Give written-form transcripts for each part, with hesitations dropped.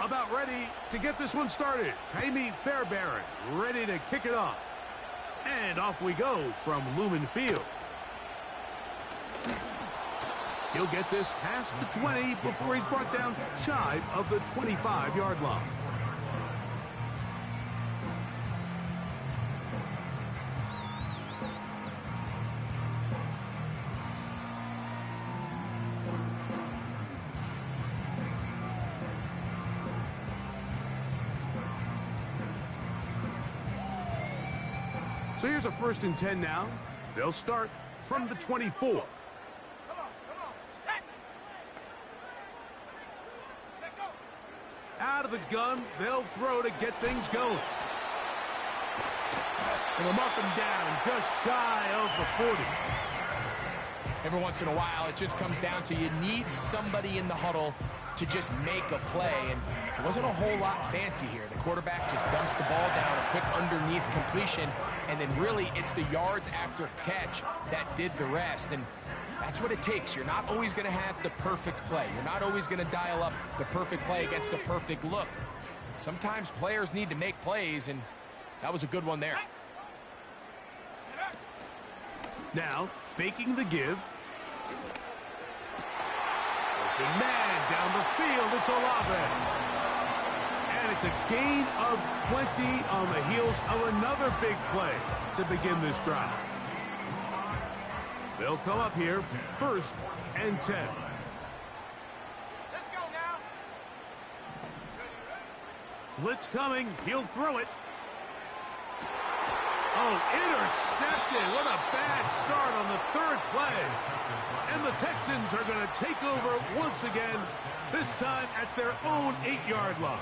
About ready to get this one started. Jaime Fairbairn ready to kick it off. And off we go from Lumen Field. He'll get this past the 20 before he's brought down shy of the 25-yard line. So here's a 1st and 10 now. They'll start from the 24. Out of the gun, they'll throw to get things going. And they'll mark them down just shy of the 40. Every once in a while, it just comes down to you need somebody in the huddle to just make a play, and it wasn't a whole lot fancy here. The quarterback just dumps the ball down, a quick underneath completion, and then really it's the yards after catch that did the rest, and that's what it takes. You're not always going to have the perfect play. You're not always going to dial up the perfect play against the perfect look. Sometimes players need to make plays, and that was a good one there. Now, faking the give. Open man down the field. It's Olave. And it's a gain of 20 on the heels of another big play to begin this drive. They'll come up here, 1st and 10. Let's go now. Blitz coming. He'll throw it. Oh, intercepted. What a bad start on the 3rd play. And the Texans are going to take over once again, this time at their own 8-yard line.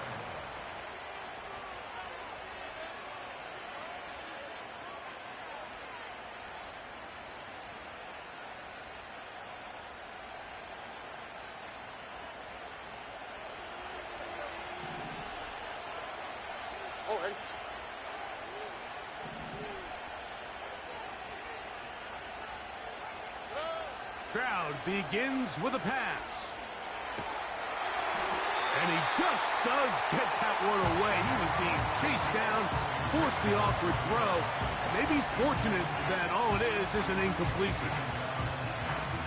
Crowd begins with a pass. And he just does get that one away. He was being chased down, forced the awkward throw. Maybe he's fortunate that all it is an incompletion.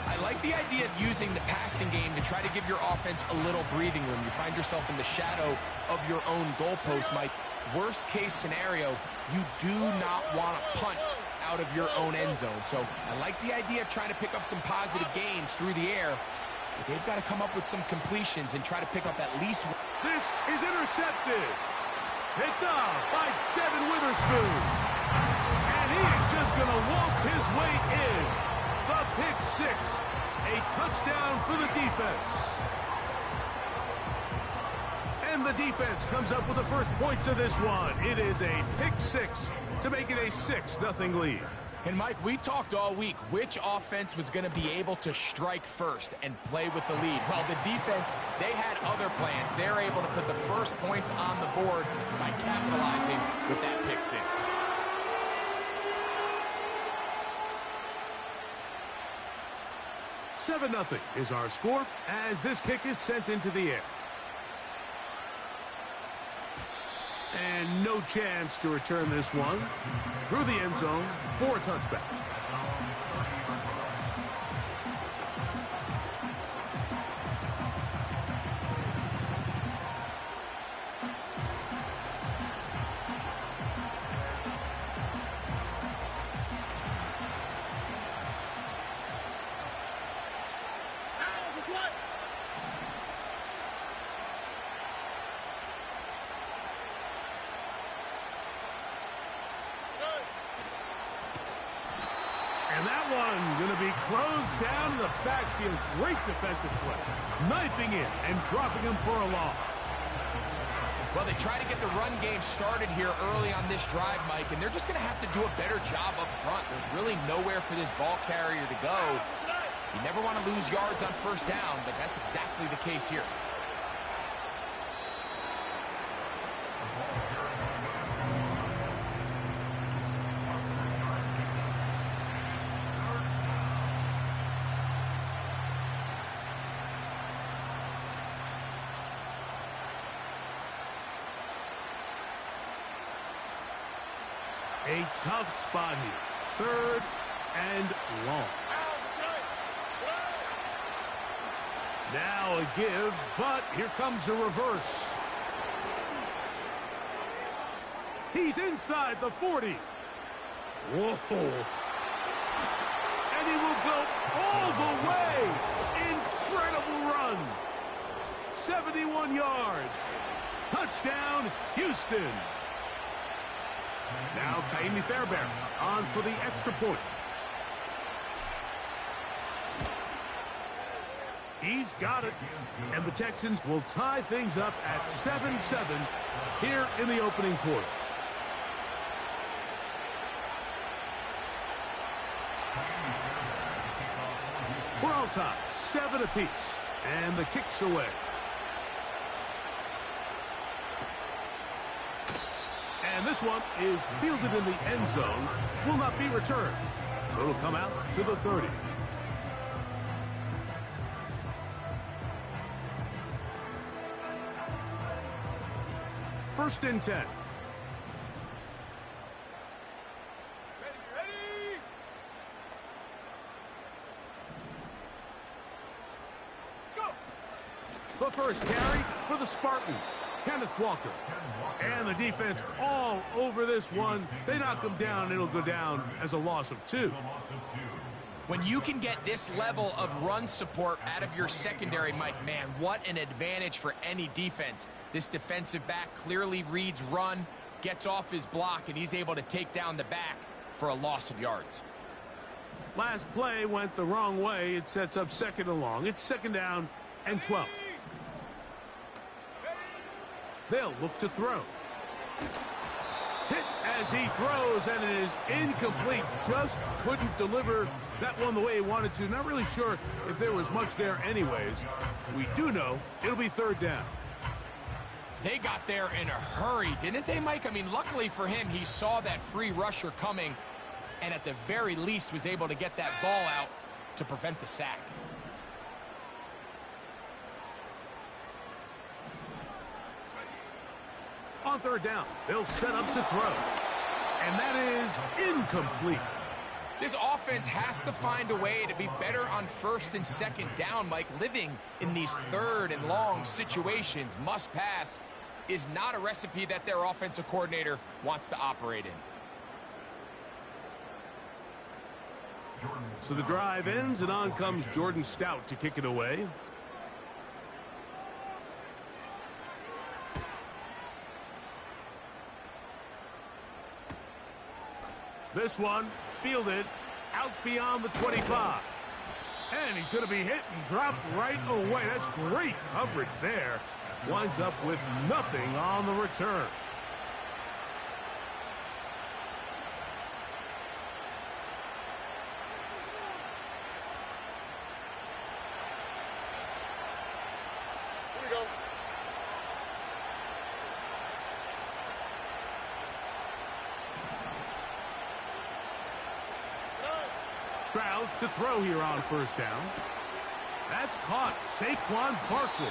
I like the idea of using the passing game to try to give your offense a little breathing room. You find yourself in the shadow of your own goalpost, Mike. Worst case scenario, you do not want to punt out of your own end zone. So I like the idea of trying to pick up some positive gains through the air. But they've got to come up with some completions and try to pick up at least one. This is intercepted. Picked off by Devin Witherspoon. And he is just going to waltz his way in. The pick 6. A touchdown for the defense. And the defense comes up with the first points of this one. It is a pick 6 to make it a 6-0 lead. And Mike, we talked all week which offense was going to be able to strike first and play with the lead. Well, the defense, they had other plans. They're able to put the first points on the board by capitalizing with that pick 6. $7-0 is our score as this kick is sent into the air. And no chance to return this one through the end zone for a touchback. And that one going to be closed down to the backfield. Great defensive play. Knifing in and dropping him for a loss. Well, they try to get the run game started here early on this drive, Mike, and they're just going to have to do a better job up front. There's really nowhere for this ball carrier to go. You never want to lose yards on first down, but that's exactly the case here. A tough spot here. 3rd and long. Now a give, but here comes a reverse. He's inside the 40. Whoa. And he will go all the way. Incredible run. 71 yards. Touchdown, Houston. Now Kaimi Fairbairn on for the extra point. He's got it. And the Texans will tie things up at 7-7 here in the opening quarter. We're all tied, 7 apiece, and the kick's away. And this one is fielded in the end zone, will not be returned. So it'll come out to the 30. First and 10. The first carry for the Spartan, Kenneth Walker. And the defense all over this one. They knock him down. It'll go down as a loss of 2. When you can get this level of run support out of your secondary, Mike, man, what an advantage for any defense. This defensive back clearly reads run, gets off his block, and he's able to take down the back for a loss of yards. Last play went the wrong way. It sets up 2nd and long. It's 2nd down and 12. They'll look to throw. Hit as he throws, and it is incomplete. Just couldn't deliver that one the way he wanted to. Not really sure if there was much there anyways. We do know it'll be 3rd down. They got there in a hurry, didn't they, Mike? I mean, luckily for him, he saw that free rusher coming, and at the very least was able to get that ball out to prevent the sack. On 3rd down, they'll set up to throw. And that is incomplete. This offense has to find a way to be better on 1st and 2nd down, Mike. Living in these 3rd and long situations, must pass, is not a recipe that their offensive coordinator wants to operate in. So the drive ends, and on comes Jordan Stout to kick it away. This one fielded out beyond the 25. And he's going to be hit and dropped right away. That's great coverage there. Winds up with nothing on the return. Here we go. Stroud to throw here on 1st down. That's caught. Saquon Barkley.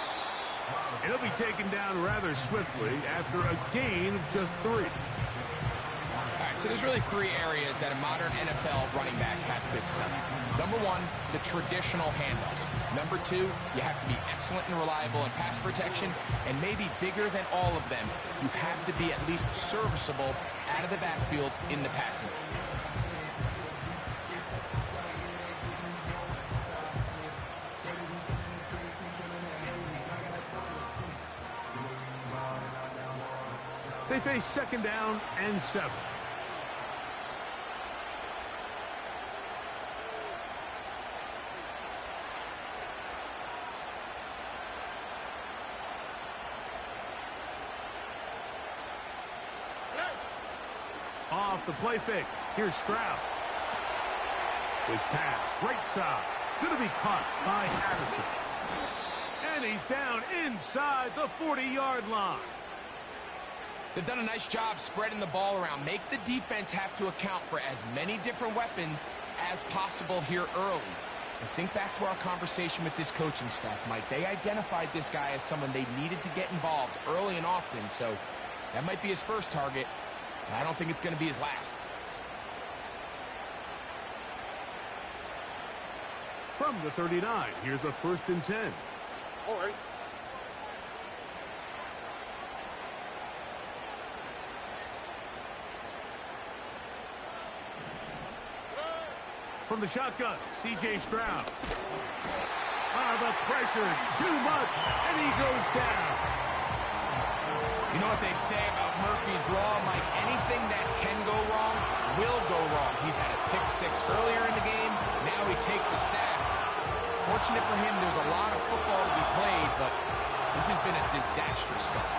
It'll be taken down rather swiftly after a gain of just 3. All right, so there's really 3 areas that a modern NFL running back has to excel at. Number 1, the traditional handoffs. Number 2, you have to be excellent and reliable in pass protection, and maybe bigger than all of them, you have to be at least serviceable out of the backfield in the passing game. They face 2nd down and 7. Off the play fake. Here's Stroud. His pass, right side. Going to be caught by Addison. And he's down inside the 40-yard line. They've done a nice job spreading the ball around. Make the defense have to account for as many different weapons as possible here early. And think back to our conversation with this coaching staff, Mike. They identified this guy as someone they needed to get involved early and often, so that might be his first target. I don't think it's going to be his last. From the 39, here's a 1st and 10. All right. From the shotgun, C.J. Stroud. The pressure, too much, and he goes down. You know what they say about Murphy's Law, Mike? Anything that can go wrong will go wrong. He's had a pick 6 earlier in the game. Now he takes a sack. Fortunate for him, there's a lot of football to be played, but this has been a disastrous start.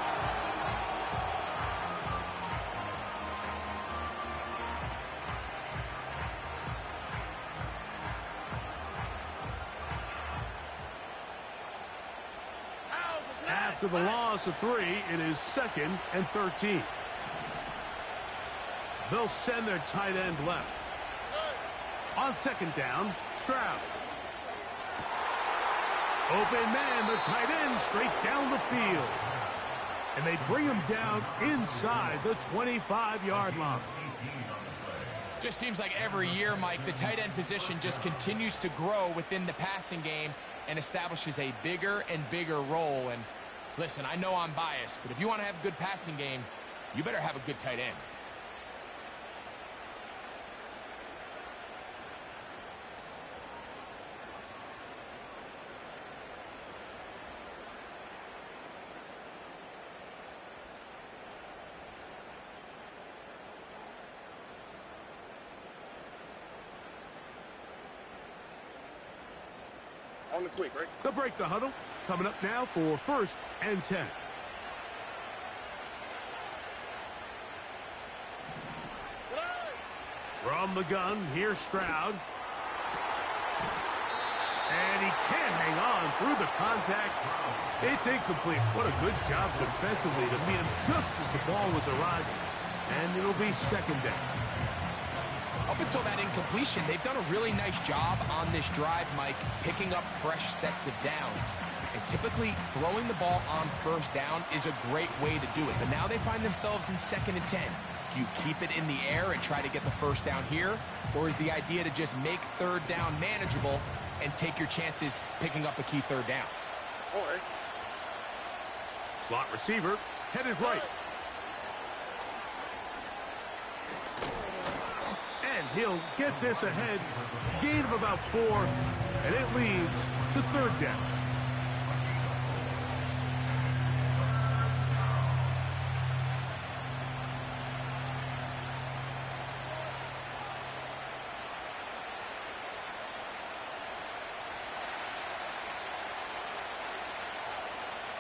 After the loss of 3, it is 2nd and 13. They'll send their tight end left. On 2nd down, Stroud. Open man, the tight end straight down the field. And they bring him down inside the 25-yard line. Just seems like every year, Mike, the tight end position just continues to grow within the passing game and establishes a bigger and bigger role. And listen, I know I'm biased, but if you want to have a good passing game, you better have a good tight end. On the quick, right? They'll break the huddle. Coming up now for 1st and 10. From the gun, here's Stroud. And he can't hang on through the contact. It's incomplete. What a good job defensively to meet him just as the ball was arriving. And it'll be 2nd down. Up until that incompletion, they've done a really nice job on this drive, Mike, picking up fresh sets of downs. And typically, throwing the ball on 1st down is a great way to do it. But now they find themselves in 2nd and 10. Do you keep it in the air and try to get the 1st down here? Or is the idea to just make 3rd down manageable and take your chances picking up a key 3rd down? All right. Slot receiver, headed right. And he'll get this ahead. Gain of about 4, and it leads to 3rd down.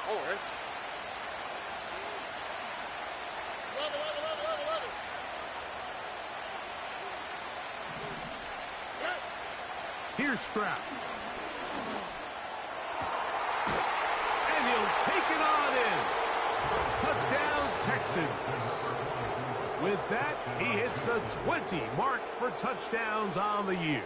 All right. Here's Stroud. And he'll take it on in. Touchdown, Texans. With that, he hits the 20 mark for touchdowns on the year.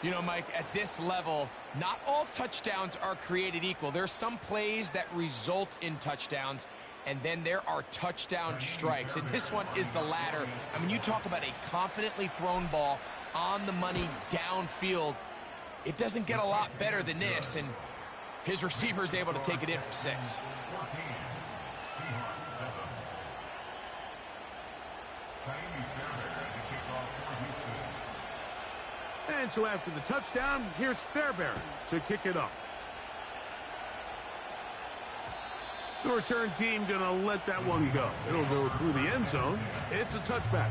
You know, Mike, at this level, not all touchdowns are created equal. There's some plays that result in touchdowns, and then there are touchdown strikes. And this one is the latter. I mean, you talk about a confidently thrown ball on the money downfield. It doesn't get a lot better than this, and his receiver is able to take it in for 6. And so after the touchdown, here's Fairbairn to kick it off. The return team going to let that one go. It'll go through the end zone. It's a touchback.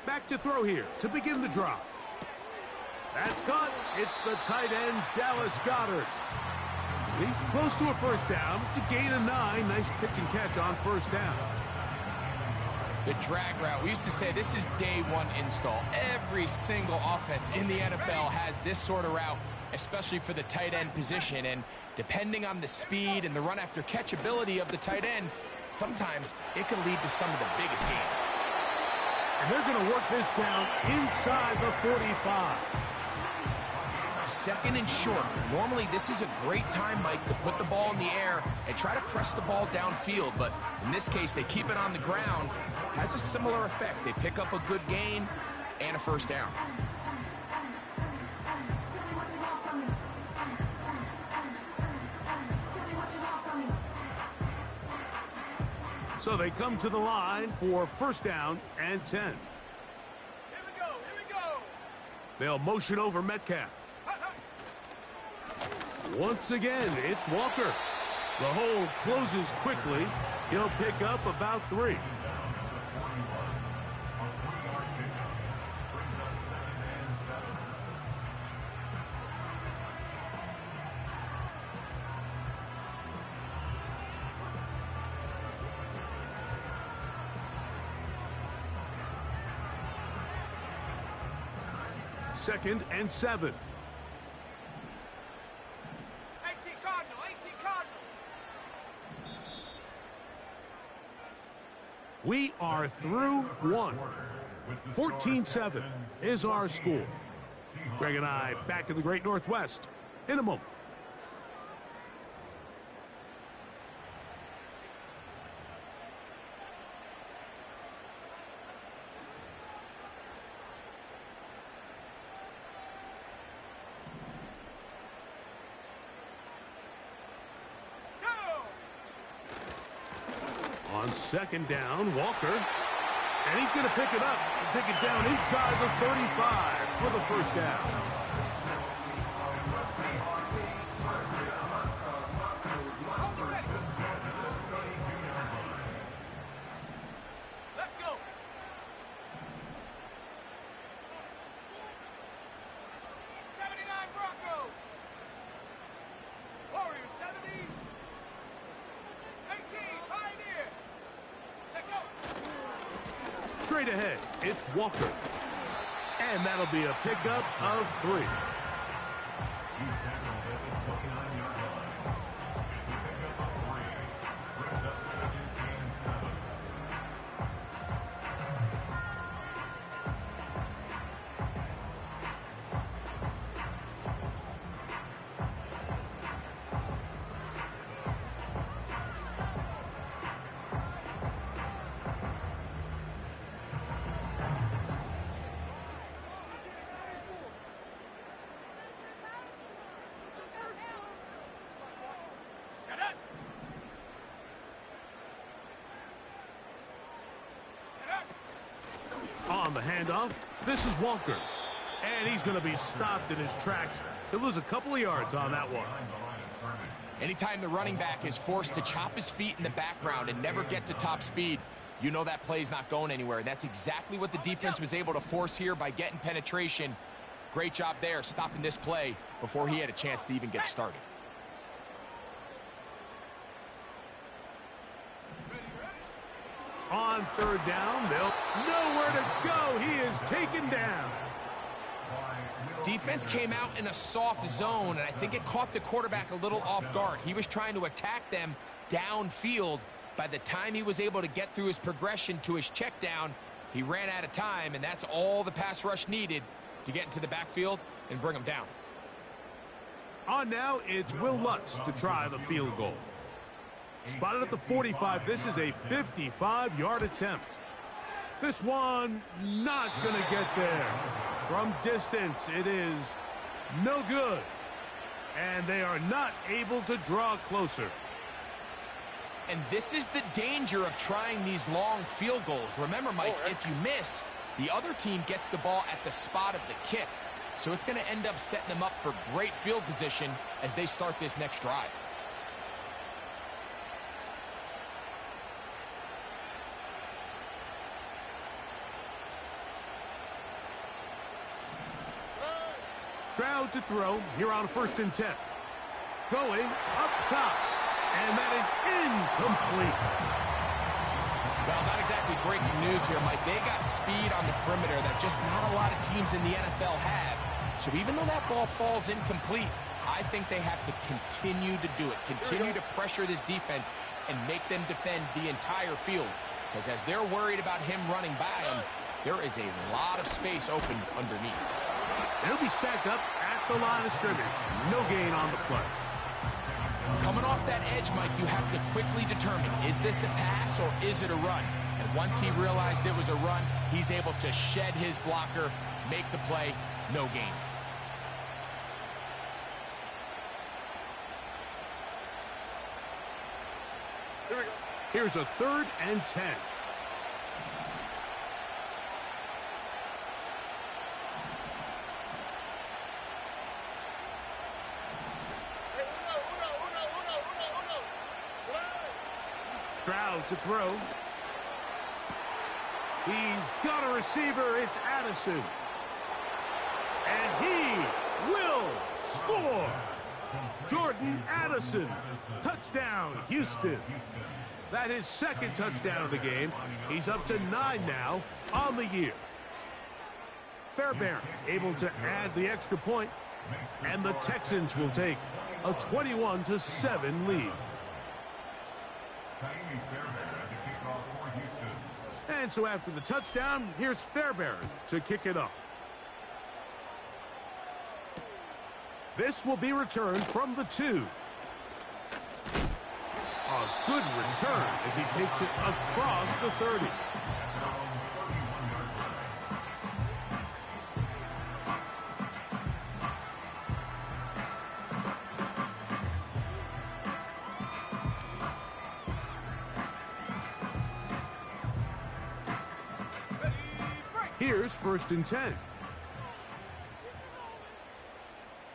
Back to throw here to begin the drive. That's caught. It's the tight end, Dallas Goedert. He's close to a first down. It's a gain of 9. Nice pitch and catch on first down. The drag route. We used to say this is day one install. Every single offense in the NFL has this sort of route, especially for the tight end position. And depending on the speed and the run after catch ability of the tight end, sometimes it can lead to some of the biggest gains. And they're going to work this down inside the 45. Second and short. Normally, this is a great time, Mike, to put the ball in the air and try to press the ball downfield. But in this case, they keep it on the ground. Has a similar effect. They pick up a good gain and a first down. So they come to the line for first down and 10. Here we go. They'll motion over Metcalf. Once again, it's Walker. The hold closes quickly. He'll pick up about 3. Second and 7. 18 Cardinal. We are through 1. 14-7 is our score. Greg and I back in the Great Northwest in a moment. On second down, Walker. And he's going to pick it up and take it down inside the 35 for the first down. Let's go. 79 Broncos. Warriors 70. 18 Pioneer. Check out. Straight ahead, it's Walker. And that'll be a pickup of 3. On the handoff, this is Walker. And he's going to be stopped in his tracks. He'll lose a couple of yards on that one. Anytime the running back is forced to chop his feet in the background and never get to top speed, you know that play's not going anywhere. That's exactly what the defense was able to force here by getting penetration. Great job there, stopping this play before he had a chance to even get started. On third down, they'll nowhere to go. He is taken down. Defense came out in a soft zone, and I think it caught the quarterback a little off guard. He was trying to attack them downfield. By the time he was able to get through his progression to his check down, he ran out of time, and that's all the pass rush needed to get into the backfield and bring him down. On now, it's Will Lutz to try the field goal. Spotted at the 45, this is a 55-yard attempt. This one not going to get there. From distance, it is no good. And they are not able to draw closer. And this is the danger of trying these long field goals. Remember, Mike, if you miss, the other team gets the ball at the spot of the kick. So it's going to end up setting them up for great field position as they start this next drive. Stroud to throw here on 1st and 10. going up top. And that is incomplete. Well, not exactly breaking news here, Mike. They got speed on the perimeter that just not a lot of teams in the NFL have. So even though that ball falls incomplete, I think they have to continue to do it, continue to pressure this defense and make them defend the entire field. Because as they're worried about him running by them, there is a lot of space open underneath. He'll be stacked up at the line of scrimmage. No gain on the play. Coming off that edge, Mike, you have to quickly determine, is this a pass or is it a run? And once he realized it was a run, he's able to shed his blocker, make the play, no gain. Here's a 3rd and 10. Stroud to throw. He's got a receiver. It's Addison. And he will score. Jordan Addison. Touchdown, Houston. That is 2nd touchdown of the game. He's up to 9 now on the year. Fairbairn able to add the extra point, and the Texans will take a 21-7 lead. And so after the touchdown, here's Fairbairn to kick it off. This will be returned from the 2. A good return as he takes it across the 30. Here's 1st and 10.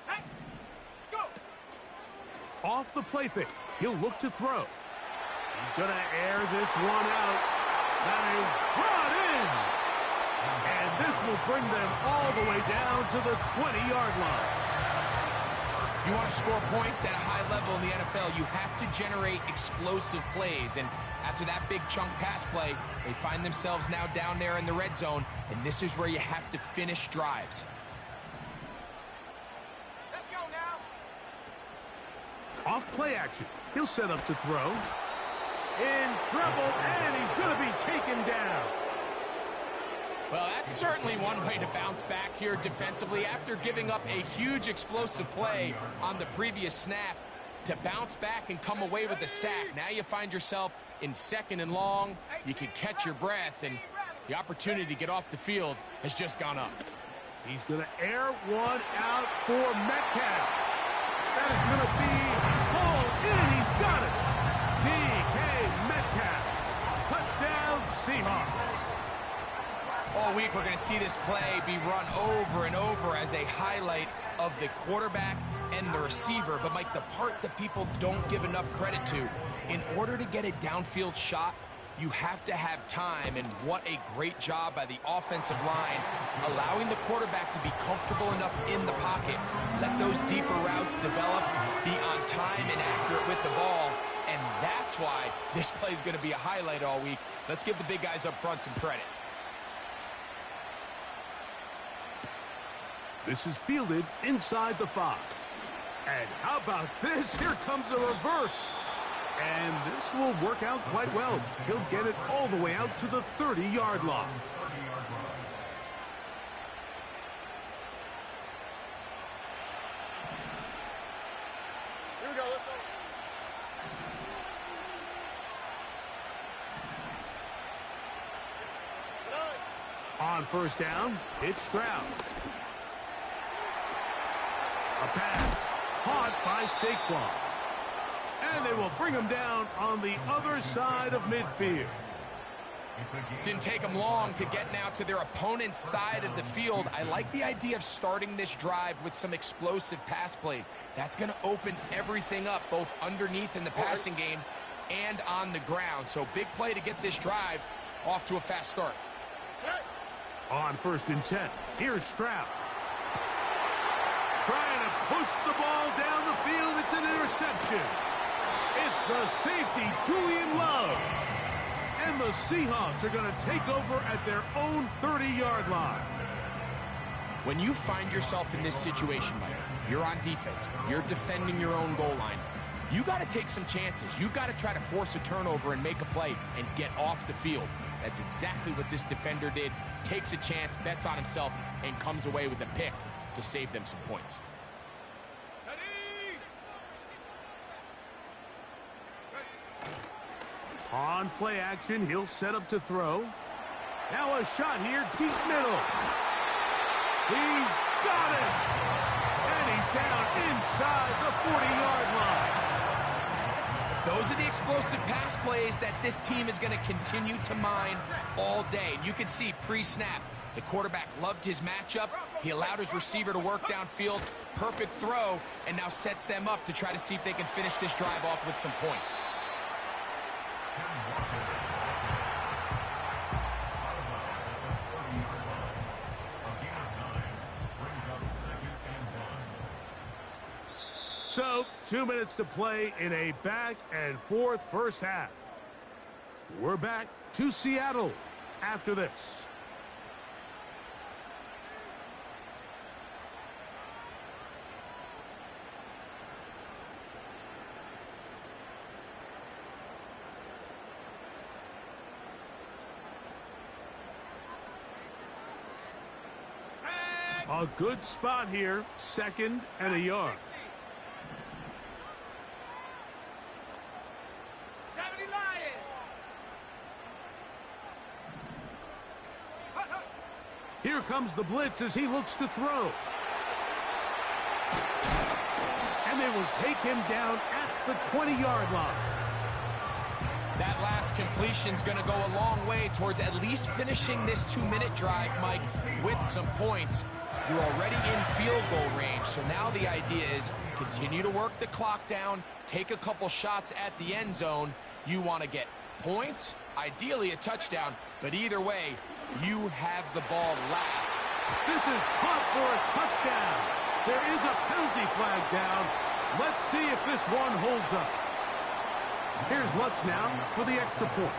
Set. Go. Off the play fake. He'll look to throw. He's going to air this one out. That is brought in. And this will bring them all the way down to the 20-yard line. If you want to score points at a high level in the NFL, you have to generate explosive plays. And after that big chunk pass play, they find themselves now down there in the red zone. And this is where you have to finish drives. Let's go now. Off play action. He'll set up to throw. In trouble, and he's going to be taken down. Well, that's certainly one way to bounce back here defensively. After giving up a huge explosive play on the previous snap, to bounce back and come away with a sack. Now you find yourself in 2nd and long. You can catch your breath, and the opportunity to get off the field has just gone up. He's going to air one out for Metcalf. That is going to be hauled in. He's got it. DK Metcalf. Touchdown, Seahawks. All week we're going to see this play be run over and over as a highlight of the quarterback and the receiver. But, Mike, the part that people don't give enough credit to, in order to get a downfield shot, you have to have time, and what a great job by the offensive line, allowing the quarterback to be comfortable enough in the pocket, let those deeper routes develop, be on time and accurate with the ball, and that's why this play is going to be a highlight all week. Let's give the big guys up front some credit. This is fielded inside the 5. And how about this? Here comes a reverse. And this will work out quite well. He'll get it all the way out to the 30-yard line. Here we go. Let's go. On 1st down, it's Stroud. A pass caught by Saquon. And they will bring him down on the other side of midfield. Didn't take them long to get now to their opponent's side of the field. I like the idea of starting this drive with some explosive pass plays. That's going to open everything up, both underneath in the passing game and on the ground. So big play to get this drive off to a fast start. On 1st and 10, here's Stroud. Trying to pushed the ball down the field. It's an interception. It's the safety, Julian Love. And the Seahawks are going to take over at their own 30-yard line. When you find yourself in this situation, Mike, you're on defense, you're defending your own goal line, you got to take some chances. You got to try to force a turnover and make a play and get off the field. That's exactly what this defender did. Takes a chance, bets on himself, and comes away with a pick to save them some points. On play action, he'll set up to throw. Now a shot here, deep middle. He's got it! And he's down inside the 40-yard line. Those are the explosive pass plays that this team is going to continue to mine all day. And you can see pre-snap, the quarterback loved his matchup. He allowed his receiver to work downfield. Perfect throw, and now sets them up to try to see if they can finish this drive off with some points. So, 2 minutes to play in a back-and-forth first half. We're back to Seattle after this. A good spot here, 2nd and a yard. Here comes the blitz as he looks to throw. And they will take him down at the 20-yard line. That last completion's going to go a long way towards at least finishing this 2-minute drive, Mike, with some points. You're already in field goal range, so now the idea is continue to work the clock down, take a couple shots at the end zone. You want to get points, ideally a touchdown, but either way, you have the ball last. This is caught for a touchdown. There is a penalty flag down. Let's see if this one holds up. Here's Lutz now for the extra point.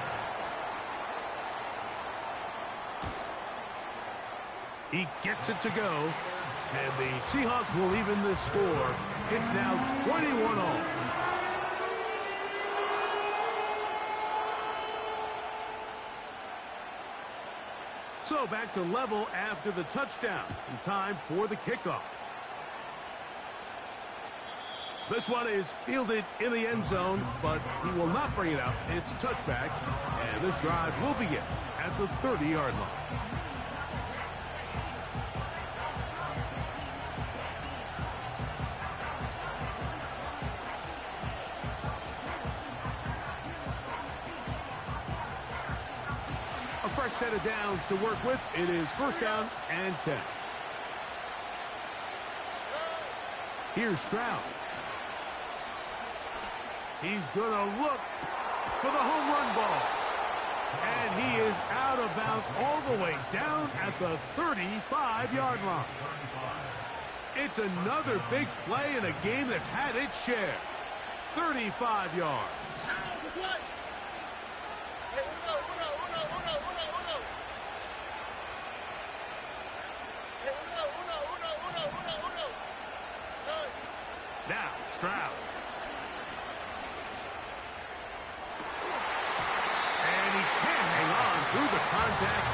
He gets it to go, and the Seahawks will even the score. It's now 21-all. So back to level after the touchdown, and time for the kickoff. This one is fielded in the end zone, but he will not bring it out. It's a touchback, and this drive will begin at the 30-yard line. Fresh set of downs to work with. It is 1st down and 10. Here's Stroud. He's going to look for the home run ball. And he is out of bounds all the way down at the 35-yard line. It's another big play in a game that's had its share. 35 yards. Now, Stroud. And he can't hang on through the contact.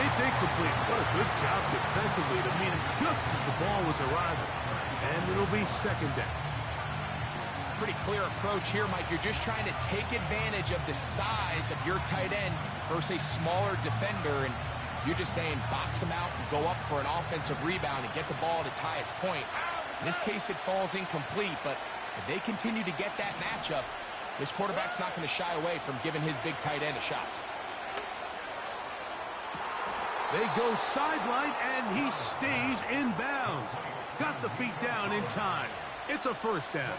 It's incomplete. What a good job defensively to meet him just as the ball was arriving. And it'll be 2nd down. Pretty clear approach here, Mike. You're just trying to take advantage of the size of your tight end versus a smaller defender. And you're just saying box him out and go up for an offensive rebound and get the ball at its highest point. In this case, it falls incomplete, but if they continue to get that matchup, this quarterback's not going to shy away from giving his big tight end a shot. They go sideline, and he stays in bounds. Got the feet down in time. It's a 1st down.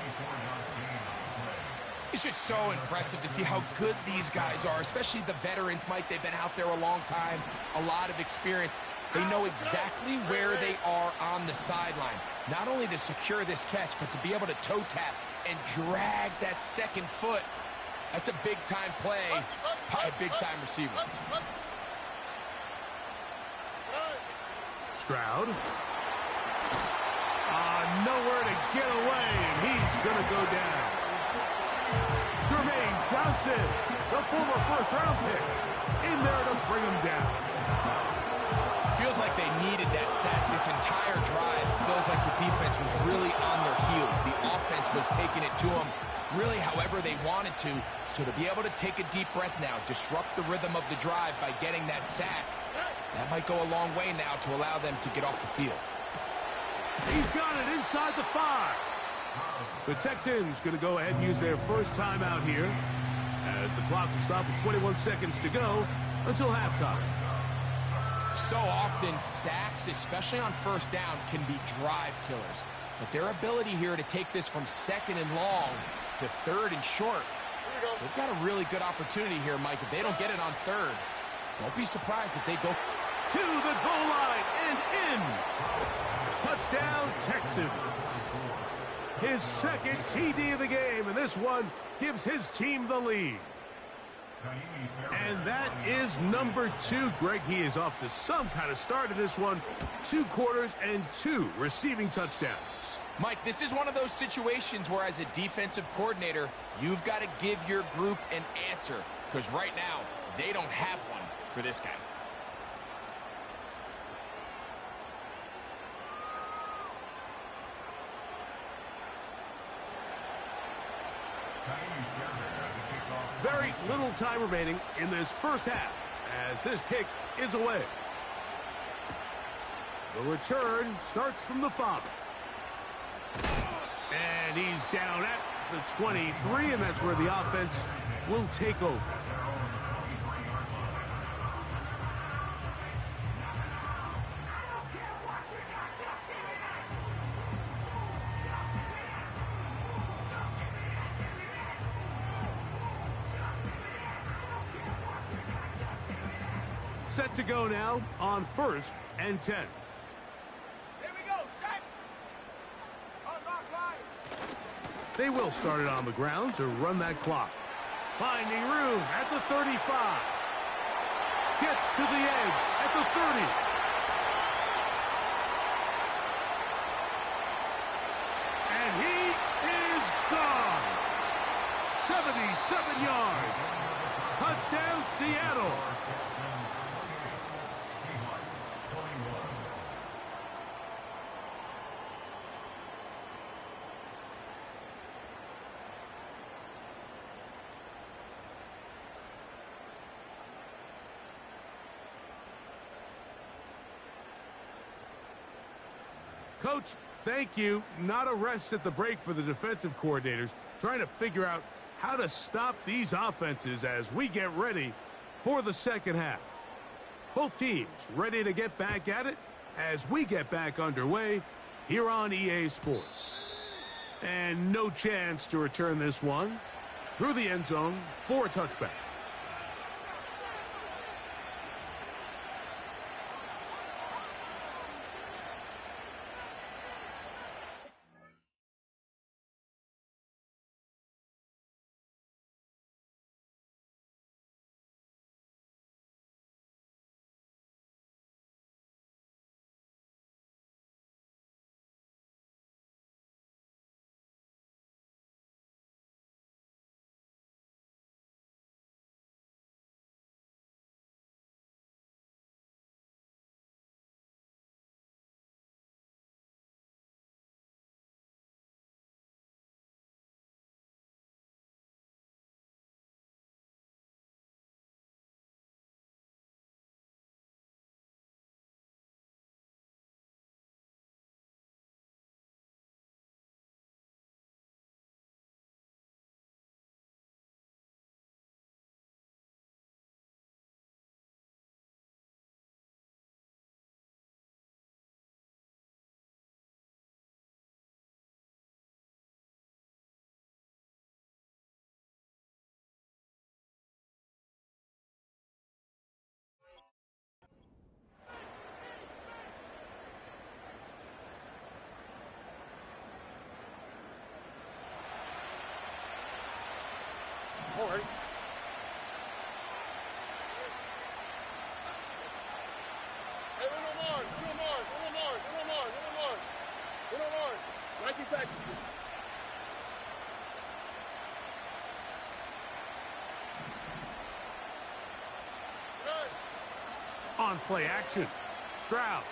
It's just so impressive to see how good these guys are, especially the veterans, Mike. They've been out there a long time, a lot of experience. They know exactly where they are on the sideline. Not only to secure this catch, but to be able to toe tap and drag that second foot. That's a big-time play by a big-time receiver. Stroud. Nowhere to get away, and he's going to go down. Jermaine Johnson, the former first-round pick, in there to bring him down. Feels like they needed that sack. This entire drive feels like the defense was really on their heels. The offense was taking it to them really however they wanted to. So to be able to take a deep breath now, disrupt the rhythm of the drive by getting that sack, that might go a long way now to allow them to get off the field. He's got it inside the 5. The Texans going to go ahead and use their first timeout here as the clock will stop with 21 seconds to go until halftime. So often, sacks, especially on first down, can be drive killers. But their ability here to take this from second and long to third and short, they've got a really good opportunity here, Mike. If they don't get it on third, don't be surprised if they go to the goal line and in. Touchdown, Texans. His second TD of the game, and this one gives his team the lead. And that is number 2. Greg, he is off to some kind of start in this one. 2 quarters and 2 receiving touchdowns. Mike, this is one of those situations where as a defensive coordinator, you've got to give your group an answer. Because right now, they don't have one for this guy. Very little time remaining in this first half as this kick is away. The return starts from the 5. And he's down at the 23, and that's where the offense will take over. Set to go now on 1st and 10. Here we go, set. On rock line. They will start it on the ground to run that clock. Finding room at the 35. Gets to the edge at the 30. And he is gone. 77 yards. Touchdown, Seattle. Coach, thank you. Not a rest at the break for the defensive coordinators, trying to figure out how to stop these offenses as we get ready for the second half. Both teams ready to get back at it as we get back underway here on EA Sports. And no chance to return this one through the end zone for a touchback. On play action, Stroud.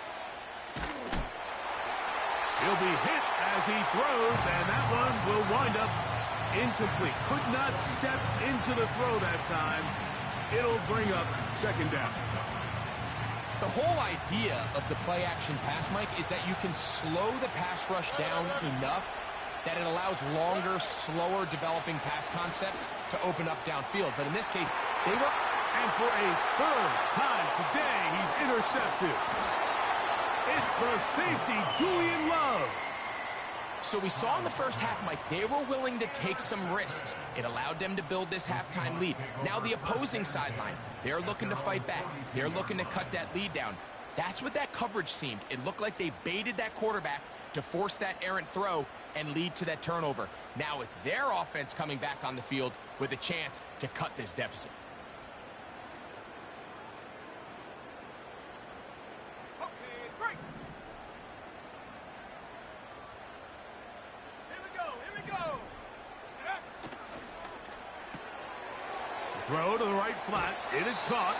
He'll be hit as he throws, and that one will wind up incomplete. Could not step into the throw that time. It'll bring up second down. The whole idea of the play-action pass, Mike, is that you can slow the pass rush down enough that it allows longer, slower developing pass concepts to open up downfield. But in this case, they were... And for a third time today, he's intercepted. It's the safety, Julian Love. So we saw in the first half, Mike, they were willing to take some risks. It allowed them to build this halftime lead. Now the opposing sideline, they're looking to fight back. They're looking to cut that lead down. That's what that coverage seemed. It looked like they baited that quarterback to force that errant throw and lead to that turnover. Now it's their offense coming back on the field with a chance to cut this deficit. Throw to the right flat. It is caught.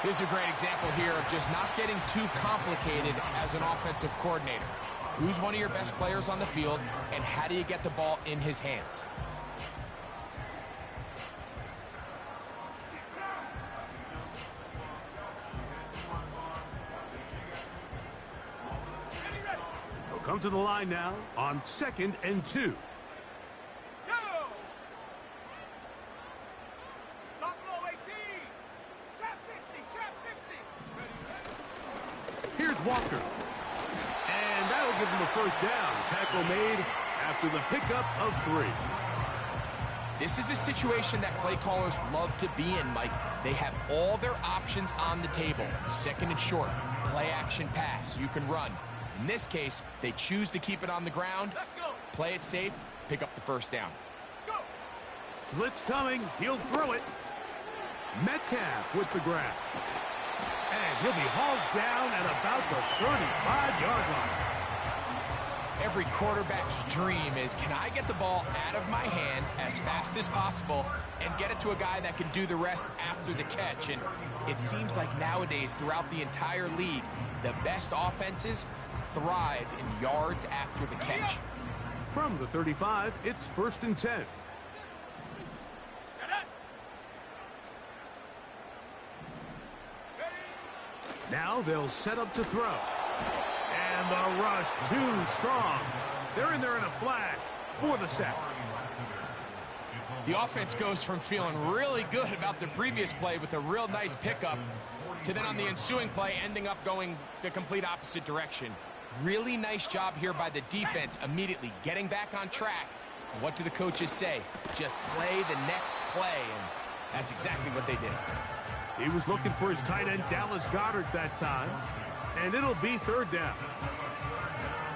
Here's a great example here of just not getting too complicated as an offensive coordinator. Who's one of your best players on the field, and how do you get the ball in his hands? They'll come to the line now on 2nd and 2. Here's Walker. And that'll give him a first down. Tackle made after the pickup of 3. This is a situation that play callers love to be in, Mike. They have all their options on the table. 2nd and short, play action pass. You can run. In this case, they choose to keep it on the ground, play it safe, pick up the first down. Blitz coming. He'll throw it. Metcalf with the grab. And he'll be hauled down at about the 35-yard line. Every quarterback's dream is, can I get the ball out of my hand as fast as possible and get it to a guy that can do the rest after the catch? And it seems like nowadays, throughout the entire league, the best offenses thrive in yards after the catch. From the 35, it's 1st and 10. Now they'll set up to throw. And the rush too strong. They're in there in a flash for the sack. The offense goes from feeling really good about the previous play with a real nice pickup to then on the ensuing play ending up going the complete opposite direction. Really nice job here by the defense immediately getting back on track. What do the coaches say? Just play the next play, and that's exactly what they did. He was looking for his tight end, Dallas Goedert, that time. And it'll be 3rd down.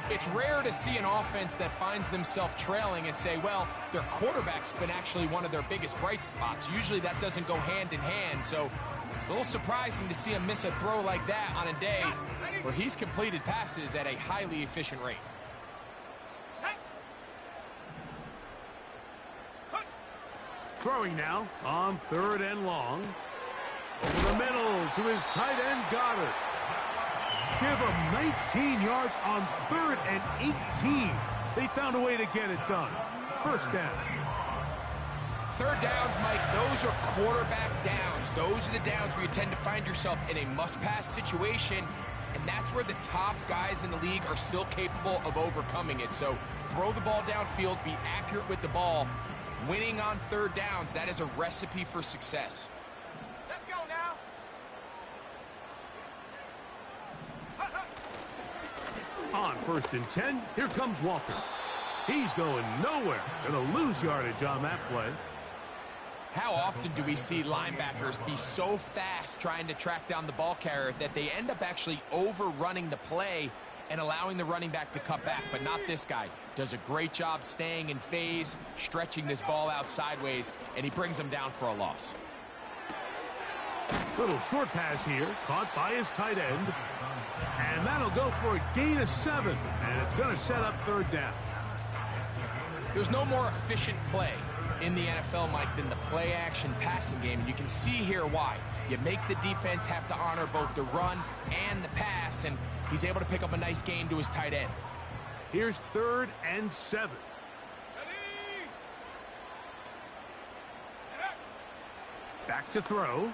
It's rare to see an offense that finds themselves trailing and say, well, their quarterback's been actually one of their biggest bright spots. Usually that doesn't go hand in hand, so it's a little surprising to see him miss a throw like that on a day where he's completed passes at a highly efficient rate. Throwing now on 3rd and long. Over the middle to his tight end, Goddard. Give him 19 yards on 3rd and 18. They found a way to get it done. First down. 3rd downs, Mike, those are quarterback downs. Those are the downs where you tend to find yourself in a must-pass situation, and that's where the top guys in the league are still capable of overcoming it. So throw the ball downfield, be accurate with the ball. Winning on 3rd downs, that is a recipe for success. Let's go now. On 1st and 10, here comes Walker. He's going nowhere. Going to lose yardage on that play. How often do we see linebackers be so fast trying to track down the ball carrier that they end up actually overrunning the play and allowing the running back to cut back? But not this guy. Does a great job staying in phase, stretching this ball out sideways, and he brings him down for a loss. Little short pass here, caught by his tight end. And that'll go for a gain of 7. And it's going to set up third down. There's no more efficient play in the NFL, Mike, than the play-action passing game. And you can see here why. You make the defense have to honor both the run and the pass, and he's able to pick up a nice gain to his tight end. Here's 3rd and 7. Back to throw.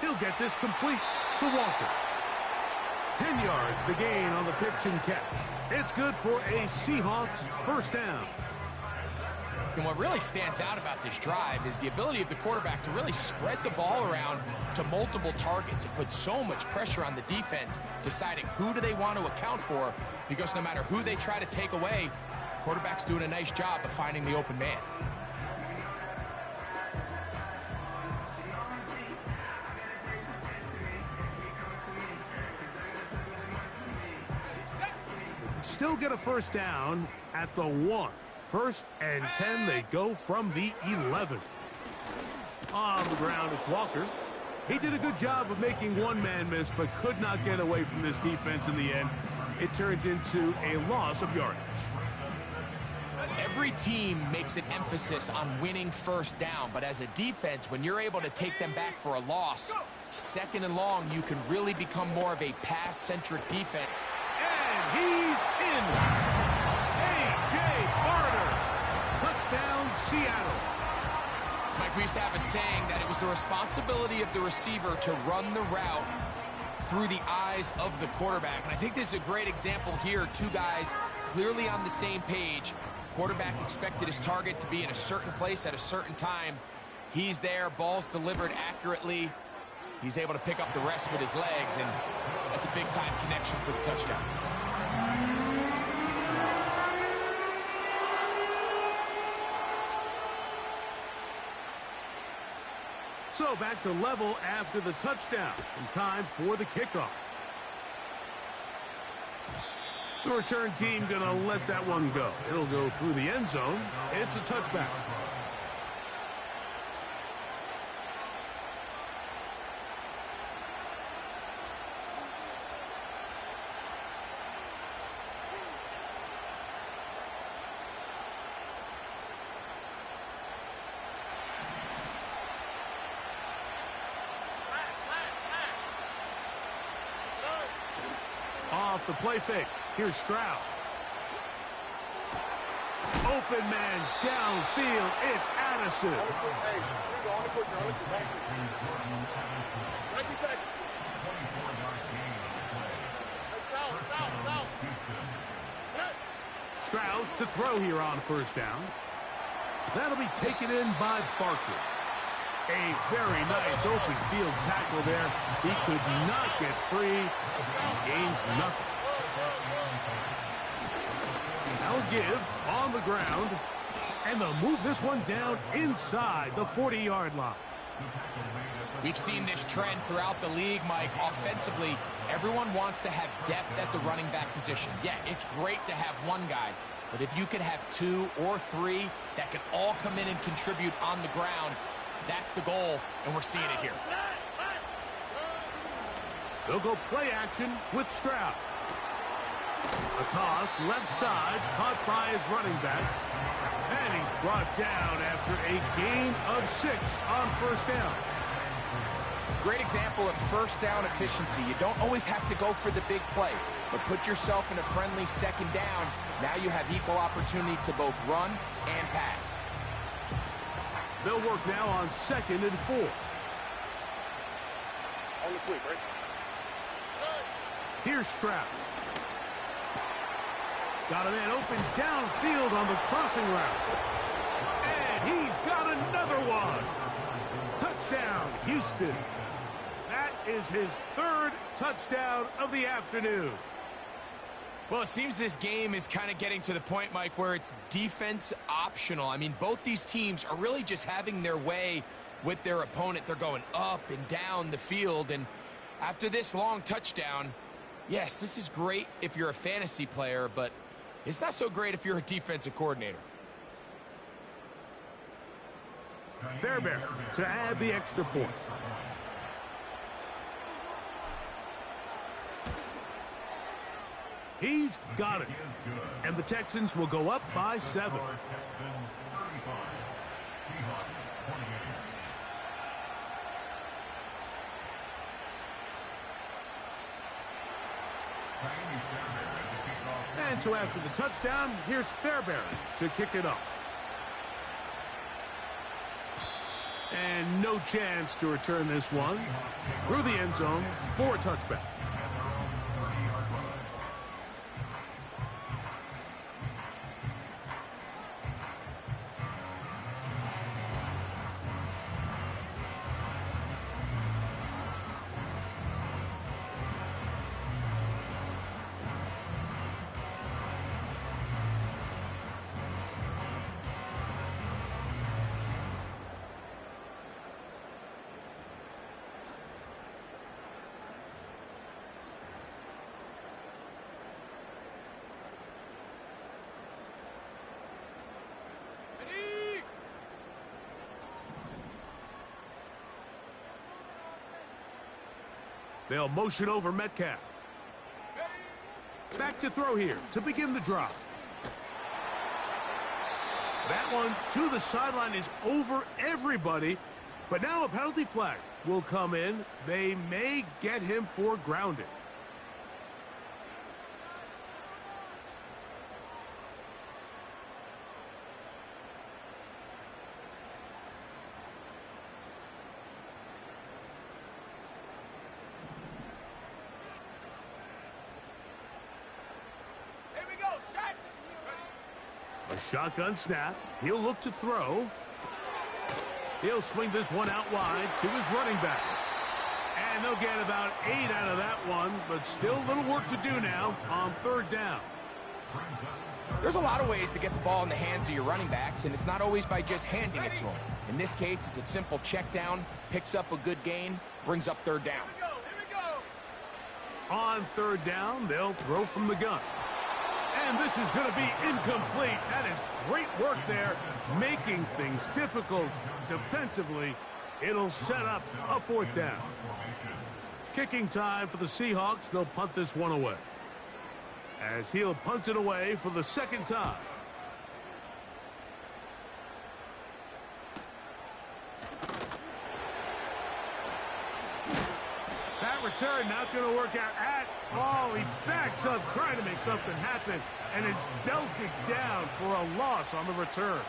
He'll get this complete to Walker. 10 yards the gain on the pitch and catch. It's good for a Seahawks first down. And what really stands out about this drive is the ability of the quarterback to really spread the ball around to multiple targets and put so much pressure on the defense, deciding who do they want to account for, because no matter who they try to take away, the quarterback's doing a nice job of finding the open man. Still get a first down at the 1. 1st and 10, they go from the 11. On the ground, it's Walker. He did a good job of making one man miss, but could not get away from this defense in the end. It turns into a loss of yardage. Every team makes an emphasis on winning first down, but as a defense, when you're able to take them back for a loss, 2nd and long, you can really become more of a pass-centric defense. And he's in. A.J. Barter. Touchdown, Seattle. Mike, we used to have a saying that it was the responsibility of the receiver to run the route through the eyes of the quarterback. And I think this is a great example here. 2 guys clearly on the same page. Quarterback expected his target to be in a certain place at a certain time. He's there. Ball's delivered accurately. He's able to pick up the rest with his legs, and that's a big-time connection for the touchdown. So back to level after the touchdown, and time for the kickoff. The return team going to let that one go. It'll go through the end zone. It's a touchback. Off the play fake. Here's Stroud. Open man downfield. It's Addison. Stroud to throw here on first down. That'll be taken in by Barkley. A very nice open field tackle there. He could not get free. Gains nothing. Now give on the ground. And they'll move this one down inside the 40-yard line. We've seen this trend throughout the league, Mike. Offensively, everyone wants to have depth at the running back position. Yeah, it's great to have one guy, but if you could have 2 or 3 that can all come in and contribute on the ground, that's the goal, and we're seeing it here. They'll go play action with Stroud. A toss left side, caught by his running back. And he's brought down after a gain of 6 on first down. Great example of first down efficiency. You don't always have to go for the big play, but put yourself in a friendly second down. Now you have equal opportunity to both run and pass. They'll work now on 2nd and 4. On the quick, right? Here's Stroud. Got a man open downfield on the crossing route. And he's got another one. Touchdown, Houston. That is his 3rd touchdown of the afternoon. Well, it seems this game is kind of getting to the point, Mike, where it's defense optional. I mean, both these teams are really just having their way with their opponent. They're going up and down the field. And after this long touchdown, yes, this is great if you're a fantasy player, but it's not so great if you're a defensive coordinator. Fairbairn to add the extra point. He's got it. And the Texans will go up by 7. And so after the touchdown, here's Fairbairn to kick it off. And no chance to return this one through the end zone for a touchback. They'll motion over Metcalf. Back to throw here to begin the drive. That one to the sideline is over everybody. But now a penalty flag will come in. They may get him for grounding. A shotgun snap. He'll look to throw. He'll swing this one out wide to his running back. And they'll get about 8 out of that one, but still a little work to do now on 3rd down. There's a lot of ways to get the ball in the hands of your running backs, and it's not always by just handing it to them. In this case, it's a simple check down, picks up a good gain, brings up 3rd down. On 3rd down, they'll throw from the gun. And this is going to be incomplete. That is great work there, making things difficult defensively. It'll set up a 4th down. Kicking time for the Seahawks. They'll punt this one away, as he'll punt it away for the 2nd time. That return not going to work out at all. He backs up trying to make something happen and is belted down for a loss on the return.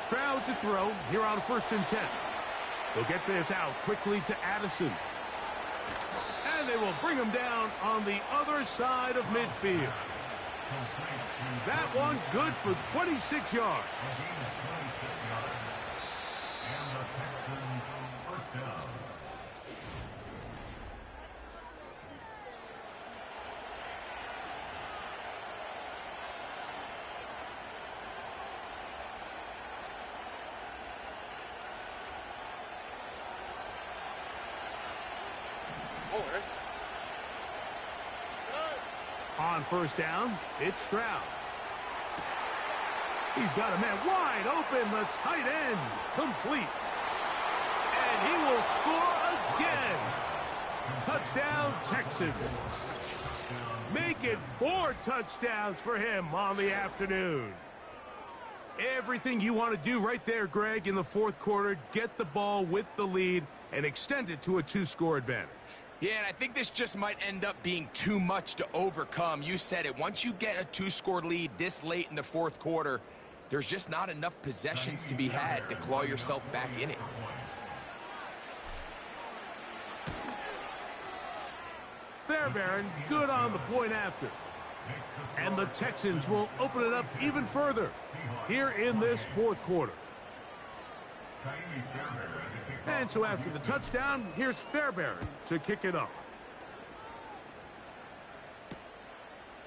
Stroud to throw here on 1st and 10. They'll get this out quickly to Addison. And they will bring him down on the other side of midfield. That one good for 26 yards. On 1st down, it's Stroud. He's got a man wide open, the tight end, complete. And he will score again. Touchdown, Texans. Make it 4 touchdowns for him on the afternoon. Everything you want to do right there, Greg, in the 4th quarter. Get the ball with the lead and extend it to a 2-score advantage. Yeah, and I think this just might end up being too much to overcome. You said it. Once you get a 2-score lead this late in the 4th quarter, there's just not enough possessions to be had to claw yourself back in it. Fairbairn good on the point after. And the Texans will open it up even further here in this 4th quarter. And so after the touchdown, here's Fairbairn to kick it off.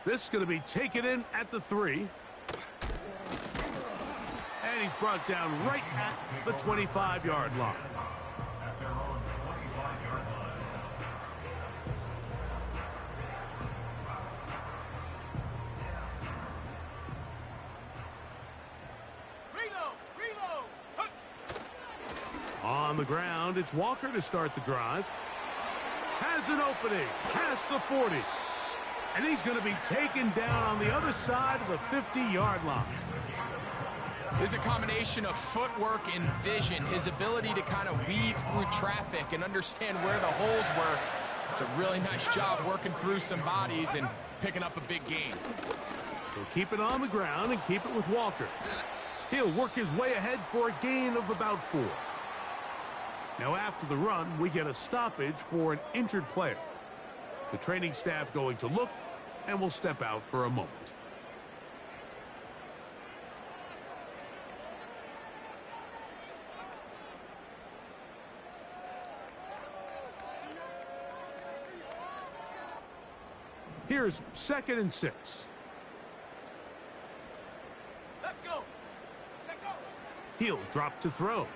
This is going to be taken in at the 3. And he's brought down right at the 25-yard line. On the ground, it's Walker to start the drive. Has an opening, past the 40. And he's going to be taken down on the other side of the 50-yard line. There's a combination of footwork and vision, his ability to kind of weave through traffic and understand where the holes were. It's a really nice job working through some bodies and picking up a big gain. He'll keep it on the ground and keep it with Walker. He'll work his way ahead for a gain of about 4. Now after the run, we get a stoppage for an injured player. The training staff going to look and will step out for a moment. Here's 2nd and 6. Let's go. Take off. He'll drop to throw.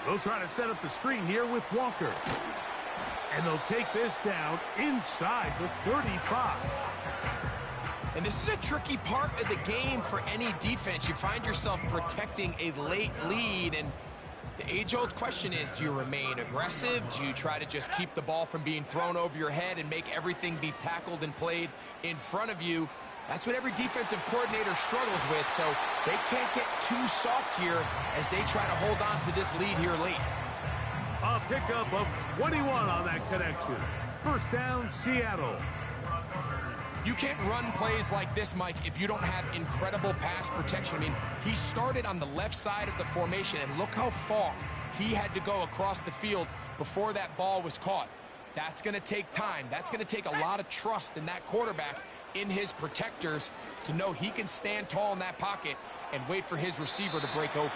They'll try to set up the screen here with Walker. And they'll take this down inside the 35. And this is a tricky part of the game for any defense. You find yourself protecting a late lead, and the age-old question is, do you remain aggressive? Do you try to just keep the ball from being thrown over your head and make everything be tackled and played in front of you? That's what every defensive coordinator struggles with, so they can't get too soft here as they try to hold on to this lead here late. A pickup of 21 on that connection. First down, Seattle. You can't run plays like this, Mike, if you don't have incredible pass protection. I mean, he started on the left side of the formation, and look how far he had to go across the field before that ball was caught. That's going to take time. That's going to take a lot of trust in that quarterback, in his protectors, to know he can stand tall in that pocket and wait for his receiver to break open.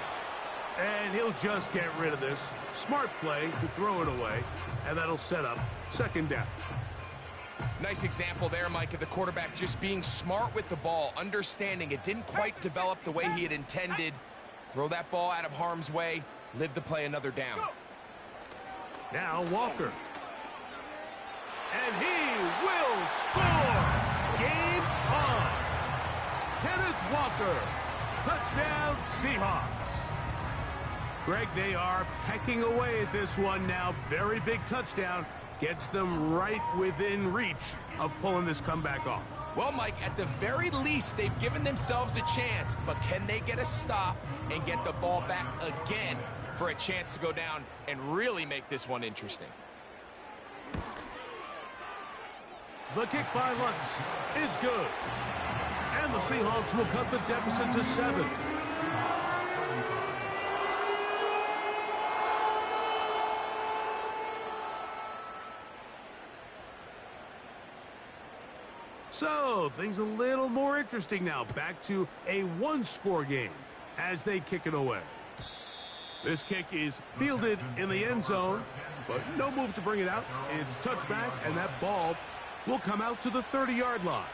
And he'll just get rid of this. Smart play to throw it away, and that'll set up 2nd down. Nice example there, Mike, of the quarterback just being smart with the ball, understanding it didn't quite develop the way he had intended. Throw that ball out of harm's way, live to play another down. Now Walker. And he will score! Game on! Kenneth Walker. Touchdown, Seahawks. Greg, they are pecking away at this one now. Very big touchdown. Gets them right within reach of pulling this comeback off. Well, Mike, at the very least, they've given themselves a chance, but can they get a stop and get the ball back again for a chance to go down and really make this one interesting? The kick by Lutz is good. And the Seahawks will cut the deficit to 7. So, things a little more interesting now. Back to a 1-score game as they kick it away. This kick is fielded in the end zone, but no move to bring it out. It's touchback, and that ball will come out to the 30-yard line.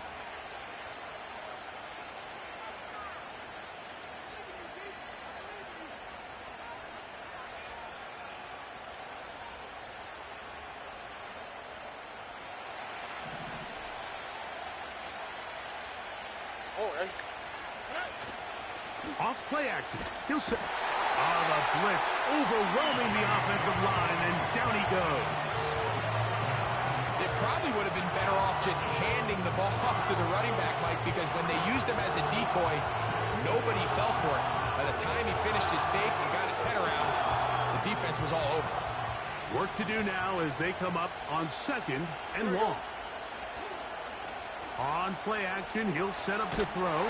Off play action. He'll set. The blitz overwhelming the offensive line, and down he goes. It probably would have been better off just handing the ball off to the running back, Mike, because when they used him as a decoy, nobody fell for it. By the time he finished his fake and got his head around, the defense was all over. Work to do now as they come up on 2nd and long. On play action, he'll set up to throw.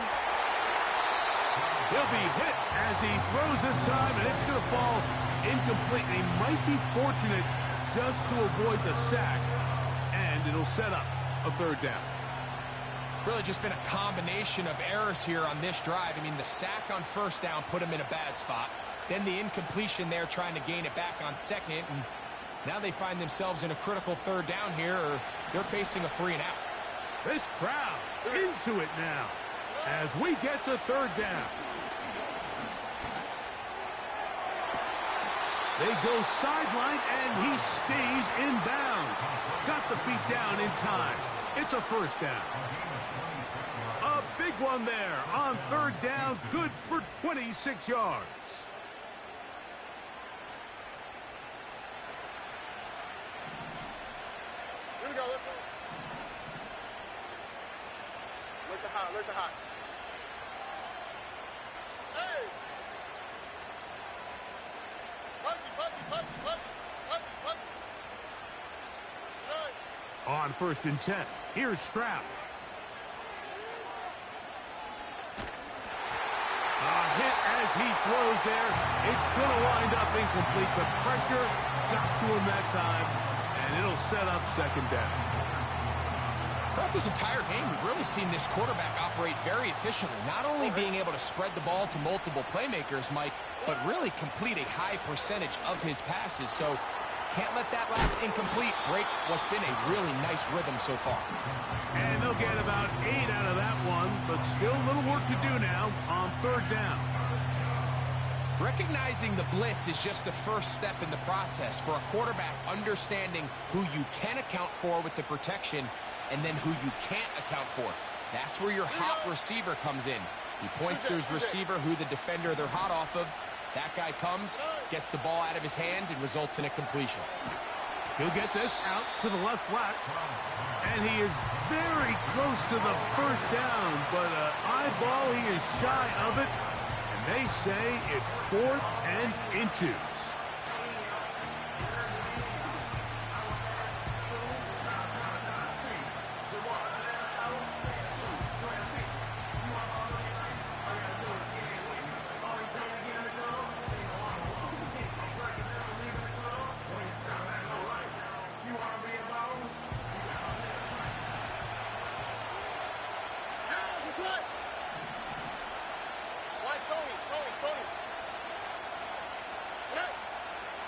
He'll be hit as he throws this time, and it's going to fall incomplete. They might be fortunate just to avoid the sack, and it'll set up a 3rd down. Really just been a combination of errors here on this drive. I mean, the sack on 1st down put him in a bad spot. Then the incompletion there trying to gain it back on 2nd, and now they find themselves in a critical 3rd down here, or they're facing a 3 and out. This crowd into it now as we get to 3rd down. They go sideline, and he stays in bounds. Got the feet down in time. It's a 1st down. A big one there on 3rd down. Good for 26 yards. we go. Let's go. Look to hot. Look to hot. Hey! On 1st and 10, here's Stroud. A hit as he throws there. It's going to wind up incomplete. The pressure got to him that time, and it'll set up 2nd down. Throughout this entire game, we've really seen this quarterback operate very efficiently, not only being able to spread the ball to multiple playmakers, Mike, but really complete a high percentage of his passes. So can't let that last incomplete break what's been a really nice rhythm so far. And they'll get about 8 out of that one, but still a little work to do now on 3rd down. Recognizing the blitz is just the first step in the process for a quarterback understanding who you can account for with the protection and then who you can't account for. That's where your hot receiver comes in. He points to his receiver, who the defender they're hot off of. That guy comes, gets the ball out of his hand, and results in a completion. He'll get this out to the left flat. And he is very close to the 1st down, but eyeball, he is shy of it. And they say it's 4th and inches.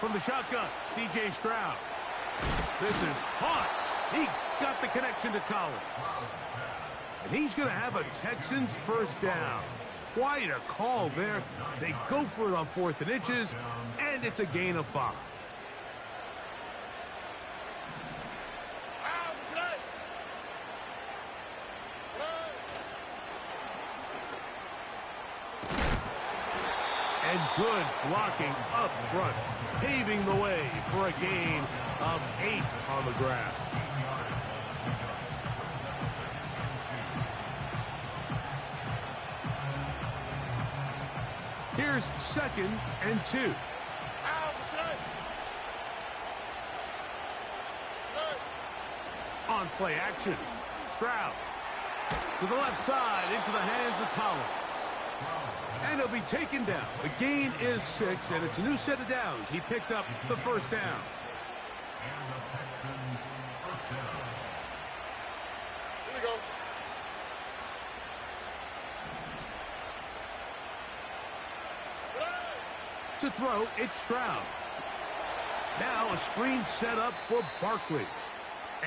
From the shotgun, C.J. Stroud. This is hot. He got the connection to Collins. And he's going to have a Texans 1st down. Quite a call there. They go for it on 4th and inches, and it's a gain of 5. And good blocking up front, paving the way for a gain of 8 on the ground. Here's 2nd and 2. On play action, Stroud to the left side into the hands of Collins. And he'll be taken down. The gain is 6, and it's a new set of downs. He picked up the 1st down. Here we go. To throw, it's Stroud. Now a screen set up for Barkley.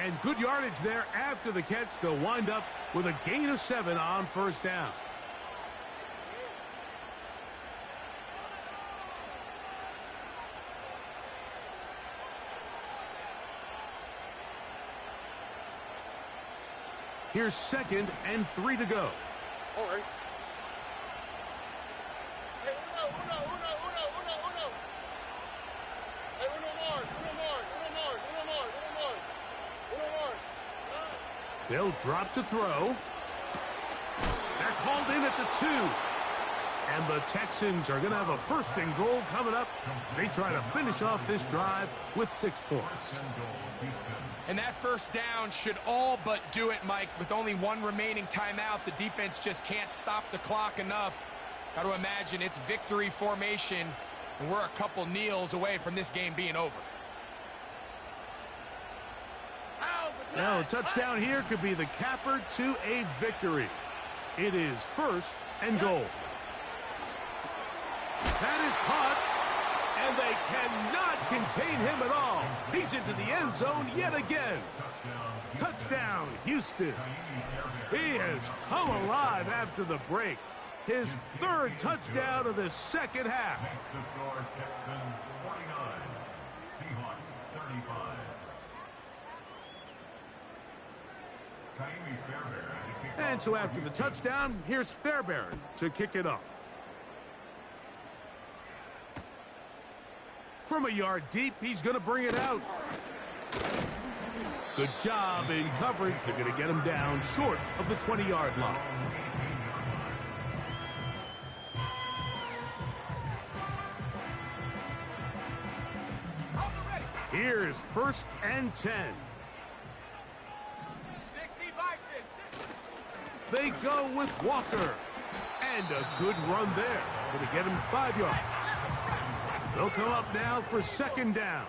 And good yardage there after the catch. They'll wind up with a gain of 7 on 1st down. Here's 2nd and 3 to go. All right. Hey, They'll drop to throw. That's hauled in at the 2. And the Texans are going to have a 1st and goal coming up. They try to finish off this drive with 6 points. And that 1st down should all but do it, Mike. With only 1 remaining timeout, the defense just can't stop the clock enough. Got to imagine it's victory formation, and we're a couple kneels away from this game being over. Now, a touchdown here could be the capper to a victory. It is 1st and goal. That is caught, and they cannot contain him at all. He's into the end zone yet again. Touchdown, Houston. He has come alive after the break. His 3rd touchdown of the 2nd half. Texans 49, Seahawks 35. And so after the touchdown, here's Fairbairn to kick it off. From a yard deep, he's going to bring it out. Good job in coverage. They're going to get him down short of the 20-yard line. Here's 1st and 10. 60 by 6. They go with Walker. And a good run there. Going to get him 5 yards. They'll come up now for 2nd down.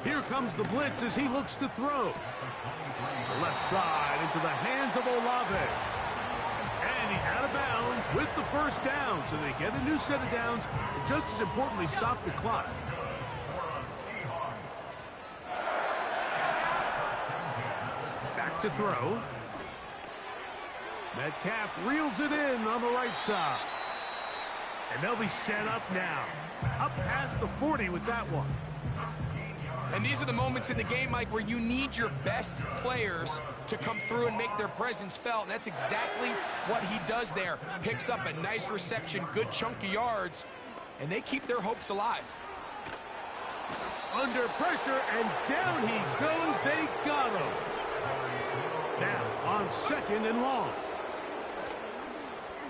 Here comes the blitz as he looks to throw. The left side into the hands of Olave. And he's out of bounds with the 1st down. So they get a new set of downs. And just as importantly, stop the clock. Back to throw. Metcalf reels it in on the right side. And they'll be set up now. Up past the 40 with that one. And these are the moments in the game, Mike, where you need your best players to come through and make their presence felt. And that's exactly what he does there. Picks up a nice reception, good chunk of yards, and they keep their hopes alive. Under pressure, and down he goes. They got him. Now on 2nd and long.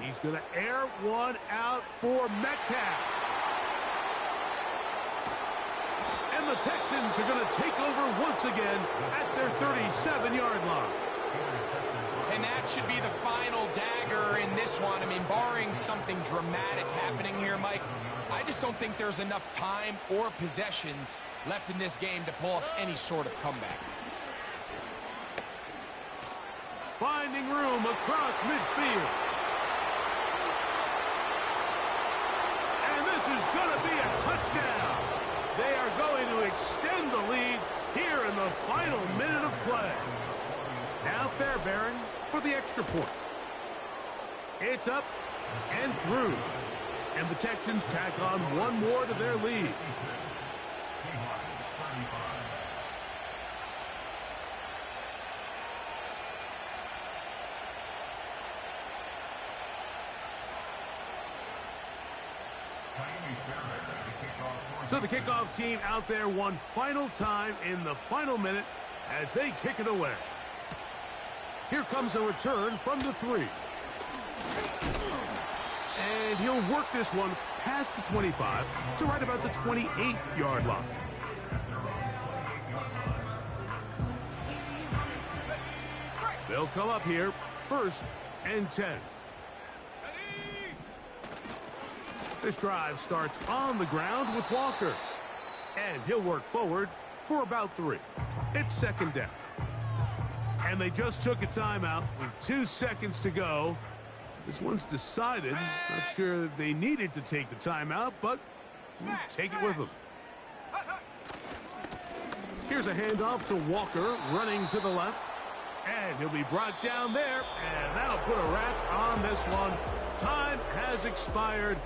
He's going to air one out for Metcalf. And the Texans are going to take over once again at their 37-yard line. And that should be the final dagger in this one. I mean, barring something dramatic happening here, Mike, I just don't think there's enough time or possessions left in this game to pull off any sort of comeback. Finding room across midfield. And this is going to be a touchdown. They are going to extend the lead here in the final minute of play. Now Fairbairn for the extra point. It's up and through. And the Texans tack on one more to their lead. So the kickoff team out there one final time in the final minute as they kick it away. Here comes a return from the 3. And he'll work this one past the 25 to right about the 28-yard line. They'll come up here 1st and 10. This drive starts on the ground with Walker. And he'll work forward for about 3. It's 2nd down. And they just took a timeout with 2 seconds to go. This one's decided. Not sure if they needed to take the timeout, but we'll take it with them. Here's a handoff to Walker running to the left. And he'll be brought down there. And that'll put a wrap on this one. Time has expired.